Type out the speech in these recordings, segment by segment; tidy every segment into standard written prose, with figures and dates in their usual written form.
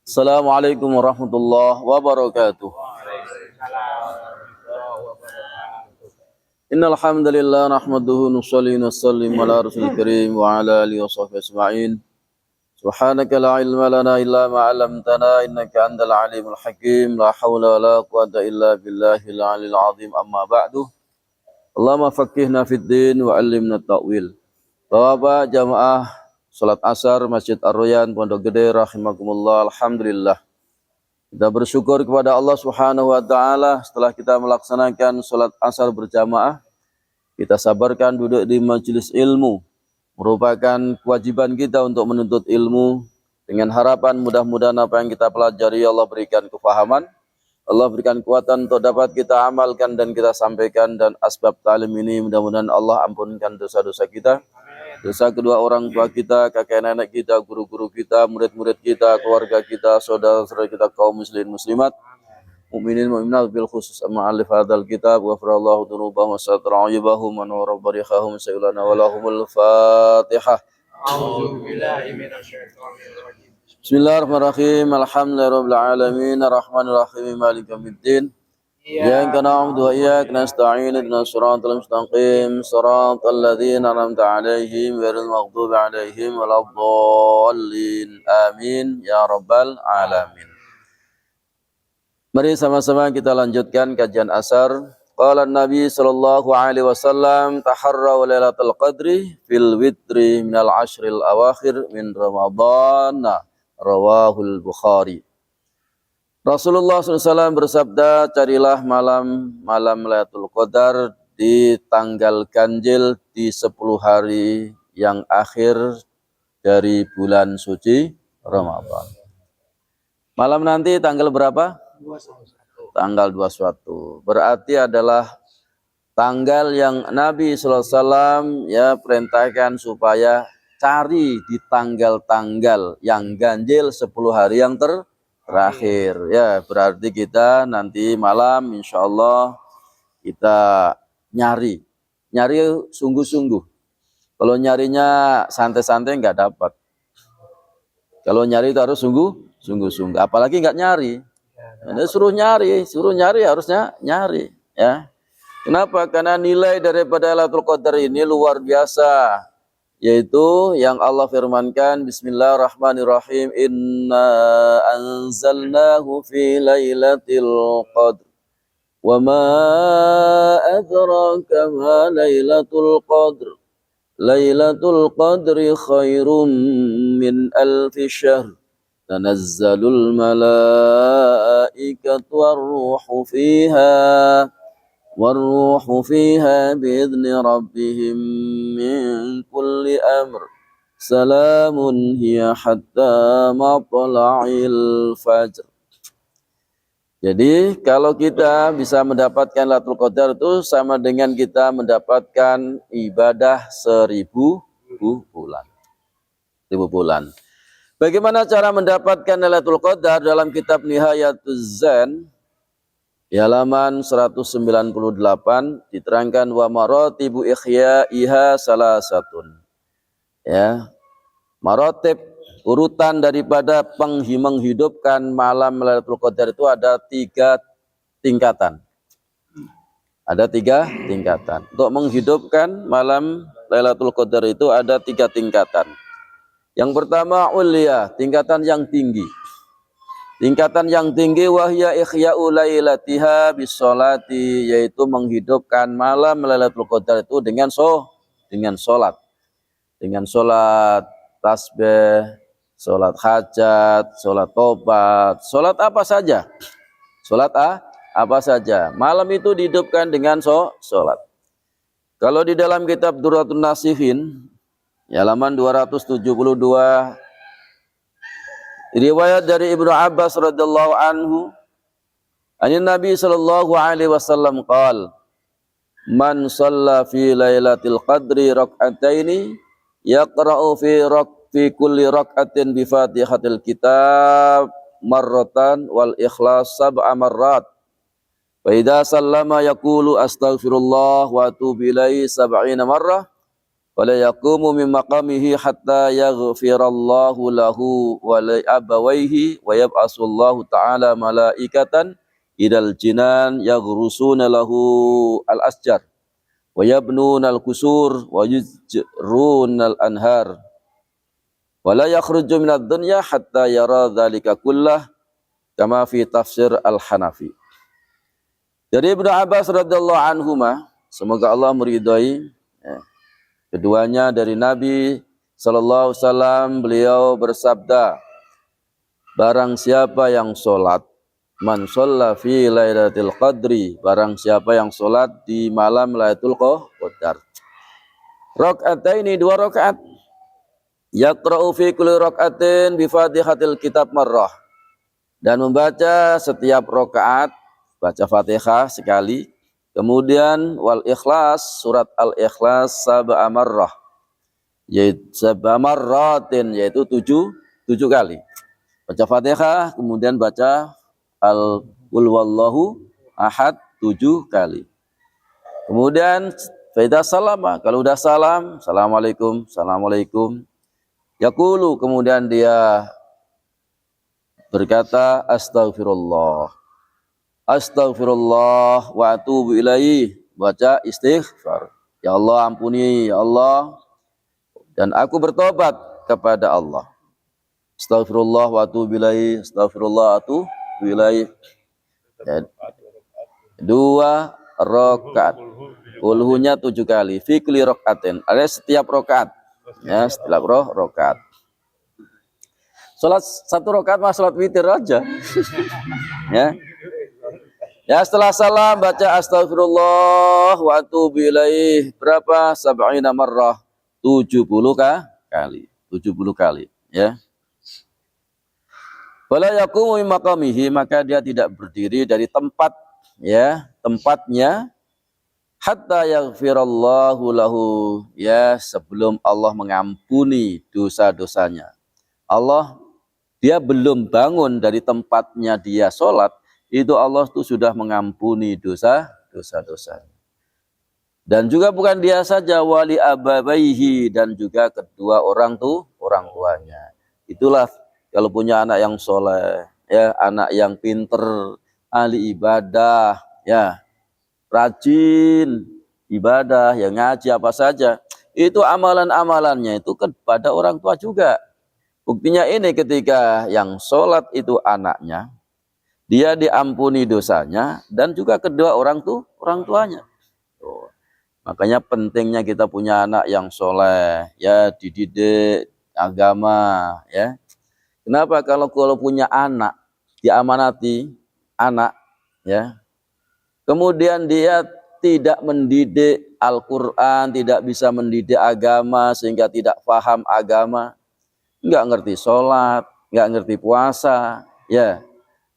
Assalamualaikum warahmatullahi wabarakatuh. Innal hamdalillah nahmaduhu nusalli wa nusallim ala rasulil karim wa ala alihi washabbihi ajma'in. Subhanaka la ilma lana illa ma 'allamtana innaka antal alimul hakim. La haula wa la quwwata illa billahil aliyil azim. Amma ba'du. Allahumma faqihna fid din wa 'allimna ta'wil. Bapak jamaah salat asar Masjid Ar-Royan Pondok Gede rahimakumullah. Alhamdulillah. Kita bersyukur kepada Allah Subhanahu wa taala setelah kita melaksanakan salat asar berjamaah. Kita sabarkan duduk di majelis ilmu. Merupakan kewajiban kita untuk menuntut ilmu dengan harapan mudah-mudahan apa yang kita pelajari Allah berikan kefahaman, Allah berikan kekuatan untuk dapat kita amalkan dan kita sampaikan, dan asbab ta'lim ini mudah-mudahan Allah ampunkan dosa-dosa kita. Dosa kedua orang tua kita, kakek nenek kita, guru-guru kita, murid-murid kita, keluarga kita, saudara-saudara kita, kaum muslimin muslimat, mukminin mukminat bil khusus amma alif hadzal kitab wa farallahu dzunubahum wa satara ayyubahum wa nura barihahum sayyidana wa lahumul fatihah. A'udzu billahi minasyaitonir rajim. Bismillahirrahmanirrahim. Alhamdulillahirabbil alamin arrahmanir rahim maliki yaumiddin. Iyyaka na'budu wa iyyaka nasta'in ihdinas siratal mustaqim siratal ladzina an'amta 'alaihim ghairil maghdubi 'alaihim waladdallin. Amin ya rabbal alamin. Mari sama-sama kita lanjutkan kajian asar. Qala Nabi sallallahu alaihi wasallam taharraw lailatul qadri fil witri minal ashril awakhir min Ramadan. Rawahul Bukhari. Rasulullah SAW bersabda, carilah malam Lailatul Qadar di tanggal ganjil di 10 hari yang akhir dari bulan suci Ramadan. Malam nanti tanggal berapa? 21. Tanggal 21. Berarti adalah tanggal yang Nabi SAW ya perintahkan supaya cari di tanggal-tanggal yang ganjil 10 hari yang terakhir. Ya, berarti kita nanti malam insya Allah kita nyari sungguh-sungguh. Kalau nyarinya santai-santai nggak dapat. Kalau nyari itu harus sungguh-sungguh. Apalagi nggak nyari. Nah, suruh nyari harusnya nyari. Ya. Kenapa? Karena nilai daripada Lailatul Qadar ini luar biasa. Yaitu yang Allah firmankan, Bismillahirrahmanirrahim, Inna anzalnahu fi lailatul qadr wa ma adraka ma lailatul qadr lailatul qadri khairum min alfi syahr tanazzalul malaikatu warruhu fiha والروح فيها بإذن ربهم من كل أمر سلام هي حتى مطلع الفجر. Jadi kalau kita bisa mendapatkan Lailatul Qadar itu sama dengan kita mendapatkan ibadah 1000 bulan. 1000 bulan. Bagaimana cara mendapatkan Lailatul Qadar? Dalam kitab Nihayatuz Zan di halaman 198 diterangkan wa maratibu ikhya'iha salasatun. Ya. Maratib urutan daripada menghidupkan malam Lailatul Qadar itu ada 3 tingkatan. Ada 3 tingkatan. Untuk menghidupkan malam Lailatul Qadar itu ada 3 tingkatan. Yang pertama ulia, tingkatan yang tinggi. Tingkatan yang tinggi wahya ikhya'u lailatiha bisolati, yaitu menghidupkan malam Lailatul Qadar itu dengan salat. Dengan salat tasbih, salat hajat, salat tobat, salat apa saja. Salat apa saja. Malam itu dihidupkan dengan salat. Kalau di dalam kitab Durratun Nasihin halaman 272 riwayat dari Ibnu Abbas radhiyallahu anhu, Nabi sallallahu alaihi wasallam qaal, man shalla fi lailatul qadri rak'ataini yaqra'u fi kulli rak'atin bi Fatihatil kitab marratan wal ikhlas 7 marrat. Fa idza sallama yaqulu astaghfirullah wa atubu ilaihi 70 marrah. Wala yaqumu min maqamihi hatta yaghfirallahu lahu wa li abawayhi wa yab'asullahu ta'ala malaikatan idal jinan yaghrusuna lahu al-asjar wa yabnuna al-qusur wa yujruna al-anhar wa la yakhruju minad dunya hatta yara dzalika kullah kama fi tafsir al-Hanafi. Dari Ibnu Abbas radhiyallahu anhuma, semoga Allah meridhai keduanya, dari Nabi sallallahu alaihi wasallam, beliau bersabda, barang siapa yang sholat, man shalla fi lailatul qadri, barang siapa yang sholat di malam Lailatul Qadar, raka'ataini, 2 rakaat, yaqra'u fi kulli raka'atin bi Fatihatil kitab marrah, dan membaca setiap rakaat baca Fatihah sekali, kemudian wal ikhlas, surat al-ikhlas sab'a marrah, yaitu sab'a marratin, yaitu 7 kali. Baca Fatihah, kemudian baca al-qul wallahu ahad 7 kali. Kemudian faida salama, kalau udah salam, assalamualaikum, assalamualaikum. Yaqulu, kemudian dia berkata astaghfirullah, astaghfirullah wa atubu ilaih, baca istighfar, ya Allah ampuni ya Allah, dan aku bertobat kepada Allah. Astaghfirullah wa atubu ilaih, astaghfirullah wa atubu ilaih. 2 rakaat, kulhunya 7 kali, fi kulli rakaatin, ada setiap rakaat, ya, setiap rakaat. Salat 1 rakaat mah salat witir aja. Ya. Ya, setelah salam baca astaghfirullah wa atubu ilaih berapa? 70 marrah, 70 kali, 70 kali, ya. Wala yaqumu min maqamihi, maka dia tidak berdiri dari tempat, ya, tempatnya, hatta yaghfirallahu lahu, ya, sebelum Allah mengampuni dosa-dosanya. Dia belum bangun dari tempatnya dia sholat, itu Allah tuh sudah mengampuni dosa-dosanya. Dan juga bukan dia saja, wali abawaihi, dan juga kedua orang tuanya. Itulah kalau punya anak yang soleh, ya, anak yang pinter, ahli ibadah, ya, rajin ibadah, yang ngaji apa saja, itu amalan-amalannya itu kepada orang tua juga. Buktinya ini, ketika yang sholat itu anaknya, dia diampuni dosanya, dan juga kedua orang tuanya. Makanya pentingnya kita punya anak yang soleh, ya, dididik agama, ya. Kenapa? Kalau punya anak, diamanati anak, ya, kemudian dia tidak mendidik Al-Quran, tidak bisa mendidik agama, sehingga tidak paham agama, nggak ngerti sholat, nggak ngerti puasa, ya,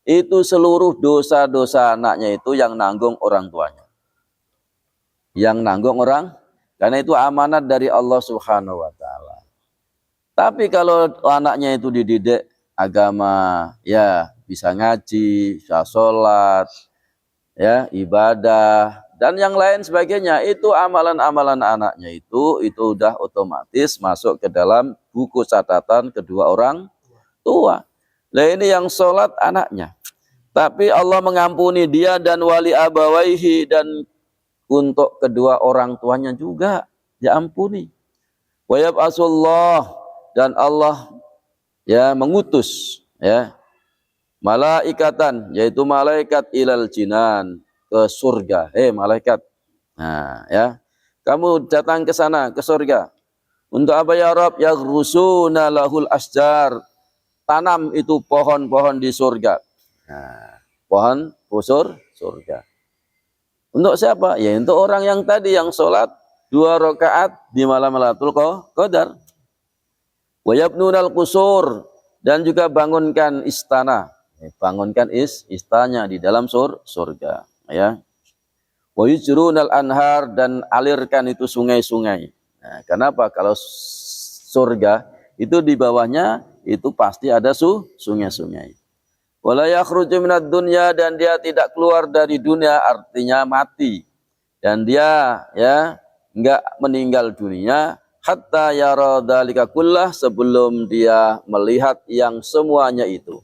itu seluruh dosa-dosa anaknya itu yang nanggung orang tuanya. Yang nanggung karena itu amanat dari Allah Subhanahu wa ta'ala. Tapi kalau anaknya itu dididik agama, ya, bisa ngaji, bisa sholat, ya, ibadah, dan yang lain sebagainya, itu amalan-amalan anaknya itu udah otomatis masuk ke dalam buku catatan kedua orang tua. Nah, ini yang sholat anaknya, tapi Allah mengampuni dia dan wali abawaihi, dan untuk kedua orang tuanya juga diampuni. Wa yab'asullah, dan Allah, ya, mengutus, ya, malaikatan, yaitu malaikat ilal jinan, ke surga. Malaikat, nah, ya, kamu datang ke sana, ke surga. Untuk apa ya Rabb? Yaghrusuna lahul asjar, tanam itu pohon-pohon di surga. Nah, pohon busur surga. Untuk siapa? Ya, untuk orang yang tadi yang sholat 2 rakaat di malam Lailatul Qadar. Wa yabnunal qusur, dan juga bangunkan istana. Bangunkan istana di dalam surga, ya. Wa yujrunal anhar, dan alirkan itu sungai-sungai. Nah, kenapa? Kalau surga itu di bawahnya itu pasti ada sungai-sungai. Wala yakhruju minad dunya, dan dia tidak keluar dari dunia, artinya mati. Dan dia, ya, enggak meninggal dunia hatta yara dzalika kullah, sebelum dia melihat yang semuanya itu.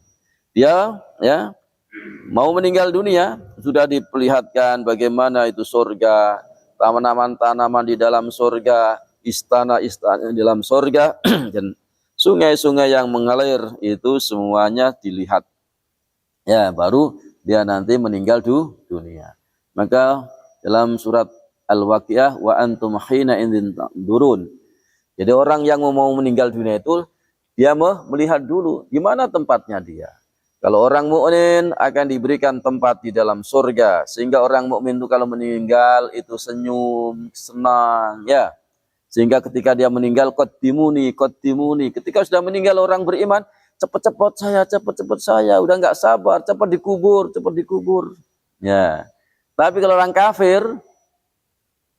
Dia ya mau meninggal dunia, sudah diperlihatkan bagaimana itu surga, tanaman-tanaman di dalam surga, istana-istana di dalam surga, dan sungai-sungai yang mengalir itu semuanya dilihat. Ya, baru dia nanti meninggal dunia. Maka dalam surat Al-Waqiah, wa antum hina idzin tanzurun. Jadi orang yang mau meninggal dunia itu dia melihat dulu di mana tempatnya dia. Kalau orang mukmin akan diberikan tempat di dalam surga, sehingga orang mukmin itu kalau meninggal itu senyum, senang, ya. Sehingga ketika dia meninggal, qaddimuni, qaddimuni. Ketika sudah meninggal orang beriman, cepat-cepat saya, udah nggak sabar, cepat dikubur. Ya. Tapi kalau orang kafir,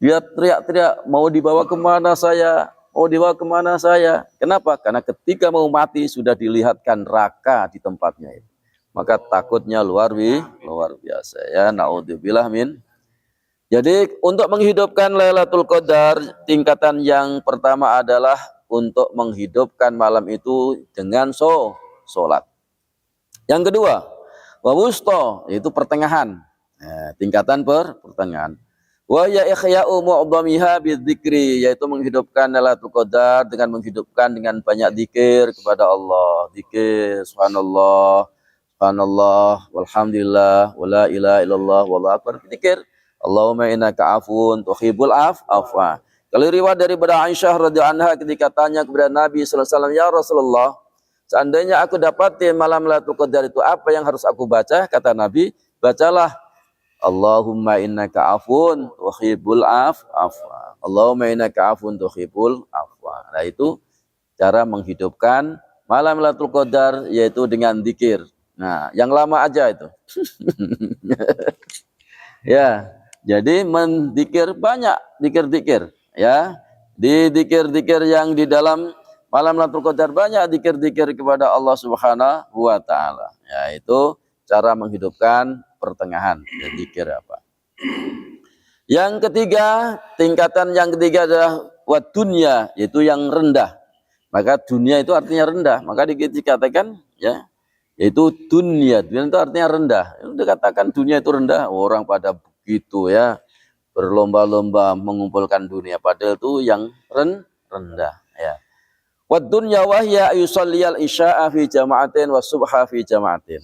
dia teriak-teriak, mau dibawa kemana saya? Mau dibawa kemana saya? Kenapa? Karena ketika mau mati sudah dilihatkan neraka di tempatnya itu. Maka takutnya luar biasa ya. Naudzubillah min. Jadi untuk menghidupkan Lailatul Qadar, tingkatan yang pertama adalah untuk menghidupkan malam itu dengan sholat. Yang kedua, wa wusta, yaitu pertengahan. Nah, tingkatan pertengahan. Wa ya ikhya'u mu'dhamiha bidzikri, yaitu menghidupkan Lailatul Qadar dengan menghidupkan dengan banyak zikir kepada Allah. Zikir subhanallah, walhamdulillah, wala ilaha illallah, wallahu akbar. Zikir Allahumma innaka afun tuhibbul afwa. Kalau riwayat daripada Aisyah radhiyallahu anha ketika tanya kepada Nabi sallallahu alaihi wasallam, ya Rasulullah, seandainya aku dapatin malam Lailatul Qadar itu apa yang harus aku baca? Kata Nabi, bacalah Allahumma innaka afun tuhibbul afwa. Allahumma innaka afun tuhibbul afwa. Nah, itu cara menghidupkan malam Lailatul Qadar, yaitu dengan zikir. Nah, yang lama aja itu. Ya, jadi mendikir banyak zikir-zikir. Ya, di zikir-zikir yang di dalam malam Lailatul Qadar banyak zikir-zikir kepada Allah Subhanahu wa taala. Ya, itu cara menghidupkan pertengahan. Ya, zikir apa? Yang ketiga, tingkatan yang ketiga adalah wa dunya, yaitu yang rendah. Maka dunia itu artinya rendah. Maka dikatakan ya, yaitu dunia. Dunia itu artinya rendah. Itu dikatakan dunia itu rendah. Orang pada begitu ya, berlomba-lomba mengumpulkan dunia, padahal itu yang rendah ya. Wa dunya wa hiya yusalliyal isya'a fi jama'atin wa subha fi jama'atin.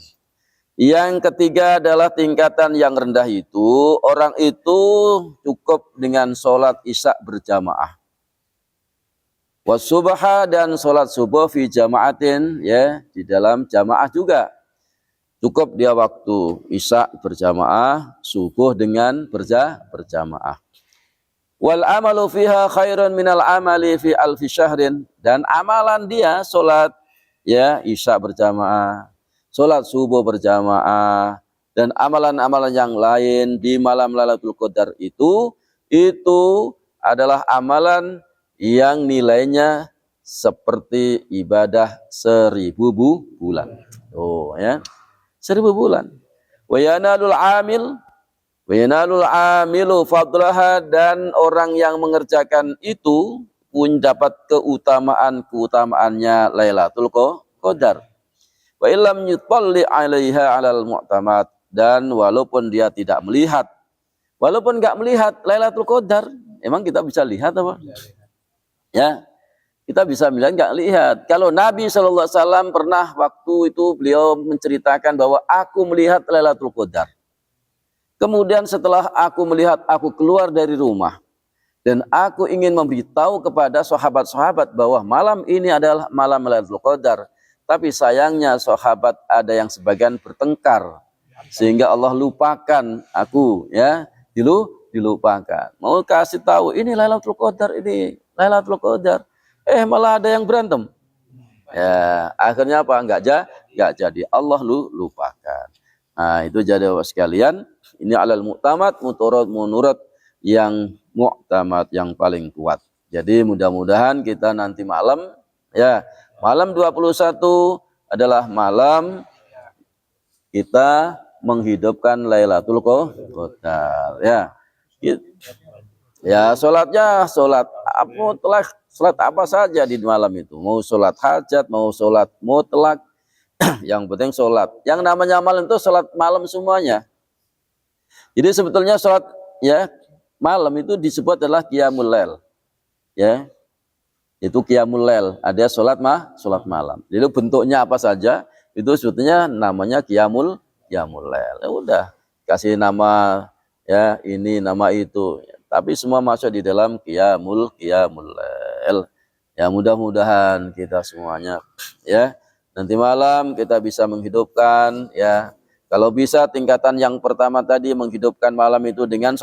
Yang ketiga adalah tingkatan yang rendah itu, orang itu cukup dengan sholat isya berjamaah. Wa subha, dan sholat subuh fi jama'atin, ya, di dalam jamaah juga. Cukup dia waktu isya berjamaah, subuh dengan berjamaah. Wal amalu fiha khairun minal amali fi alfi syahrin, dan amalan dia sholat ya isya berjamaah, sholat subuh berjamaah, dan amalan-amalan yang lain di malam Lailatul Qadar itu adalah amalan yang nilainya seperti ibadah 1000 bulan. Oh ya, 1000 bulan. Wa yanalul amilu fadlaha, dan orang yang mengerjakan itu pun dapat keutamaannya Lailatul Qadar. Wa illam yutalli 'alaiha 'alal mu'tamad, dan walaupun dia tidak melihat, walaupun enggak melihat Lailatul Qadar, emang kita bisa lihat apa? Ya, kita bisa bilang enggak lihat. Kalau Nabi SAW pernah waktu itu beliau menceritakan bahwa aku melihat Lailatul Qadar. Kemudian setelah aku melihat, aku keluar dari rumah dan aku ingin memberitahu kepada sahabat-sahabat bahwa malam ini adalah malam Lailatul Qadar. Tapi sayangnya sahabat ada yang sebagian bertengkar sehingga Allah lupakan aku, ya, dilupakan. Mau kasih tahu ini Lailatul Qadar, ini Lailatul Qadar. Malah ada yang berantem. Ya, akhirnya apa? Enggak jadi. Allah lupakan. Nah, itu jadi sekalian, ini alal mu'tamad, menurut yang mu'tamad, yang paling kuat. Jadi mudah-mudahan kita nanti malam, ya, malam 21 adalah malam kita menghidupkan Lailatul Qadar, ya. Ya, sholatnya sholat mutlak, sholat apa saja di malam itu. Mau sholat hajat, mau sholat mutlak, yang penting sholat. Yang namanya malam itu sholat malam semuanya. Jadi sebetulnya sholat ya malam itu disebut adalah qiyamul lail. Ya, itu qiyamul lail. Ada sholat malam. Jadi bentuknya apa saja itu sebetulnya namanya qiyamul lail. Ya udah, kasih nama ya ini nama itu. Tapi semua masuk di dalam qiyamul lail. Ya mudah-mudahan kita semuanya ya nanti malam kita bisa menghidupkan ya. Kalau bisa tingkatan yang pertama tadi menghidupkan malam itu dengan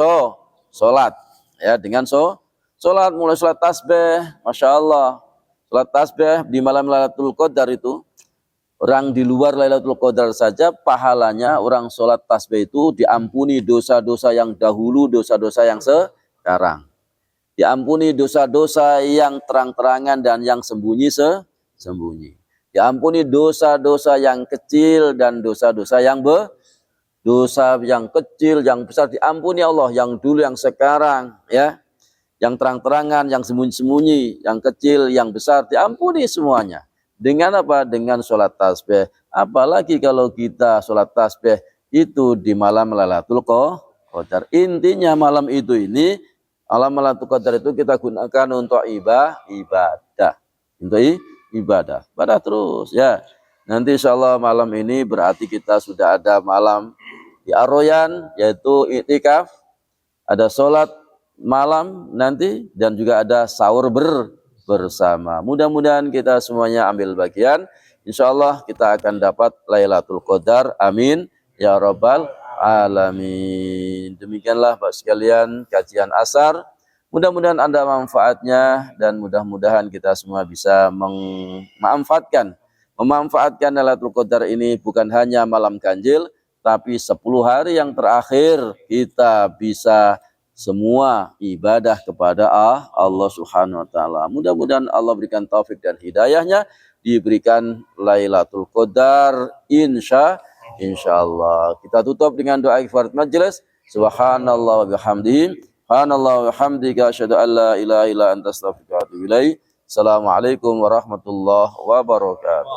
sholat ya, dengan sholat, mulai sholat tasbih, Masya Allah. Sholat tasbih di malam Lailatul Qadar itu, orang di luar Lailatul Qadar saja, pahalanya orang sholat tasbih itu diampuni dosa-dosa yang dahulu, dosa-dosa yang sekarang. Diampuni dosa-dosa yang terang-terangan dan yang sembunyi. Diampuni dosa-dosa yang kecil dan dosa-dosa yang dosa yang kecil, yang besar diampuni Allah, yang dulu, yang sekarang, ya. Yang terang-terangan, yang sembunyi-sembunyi, yang kecil, yang besar, diampuni semuanya. Dengan apa? Dengan sholat tasbih. Apalagi kalau kita sholat tasbih itu di malam Lailatul Qadar. Intinya malam itu ini, malam Lailatul Qadar itu kita gunakan untuk ibadah. Untuk ibadah. Ibadah terus, ya. Nanti insya Allah malam ini berarti kita sudah ada malam di Ar-Royan, yaitu i'tikaf. Ada sholat malam nanti dan juga ada sahur bersama. Mudah-mudahan kita semuanya ambil bagian. Insya Allah kita akan dapat Lailatul Qadar. Amin ya rabbal alamin. Demikianlah Bapak sekalian kajian asar. Mudah-mudahan ada manfaatnya dan mudah-mudahan kita semua bisa memanfaatkan Lailatul Qadar ini bukan hanya malam ganjil, tapi 10 hari yang terakhir kita bisa semua ibadah kepada Allah Subhanahu wa taala. Mudah-mudahan Allah berikan taufik dan hidayahnya, diberikan Lailatul Qadar insyaallah. Kita tutup dengan doa kifarat majelis. Subhanallah wa bihamdihi, subhanallah wa bihamdika, asyhadu an la ilaha illa anta astaghfiruka wa atubu ilaik. Assalamualaikum warahmatullahi wabarakatuh.